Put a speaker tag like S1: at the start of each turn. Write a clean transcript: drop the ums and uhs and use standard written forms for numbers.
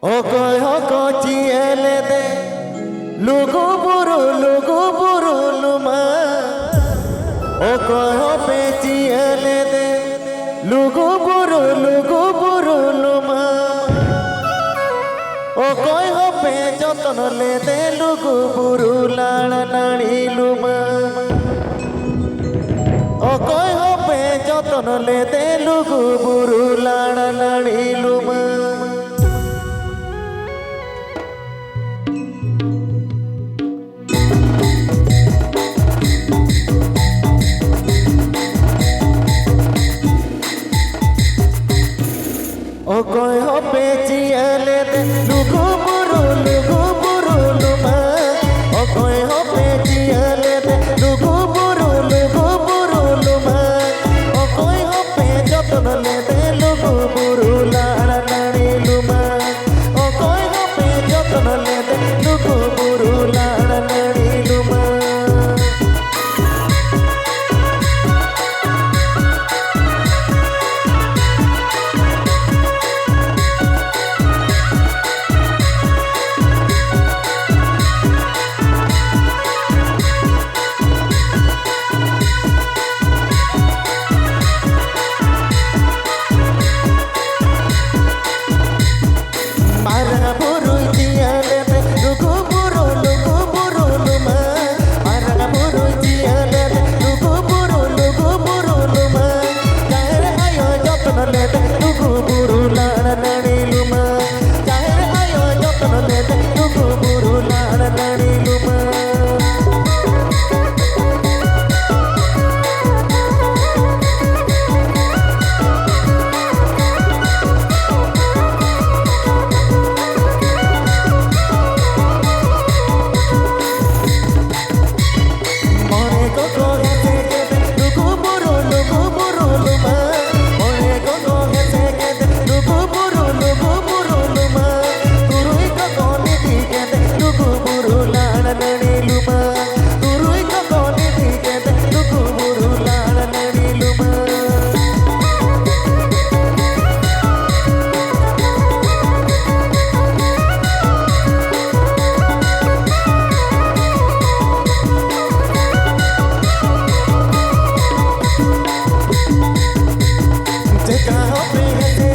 S1: hoko chiele de lugu buru luma hope chiele de lugu buru luma hope joton le de lugu buru lana nani luma hope joton le de lugu buru lana nani luma hope chiele de lugu buru luma hope chiele de lugu buru luma hope joton le de lugu buru lana nani luma hope joton le de lugu buru lana nani luma Take a hope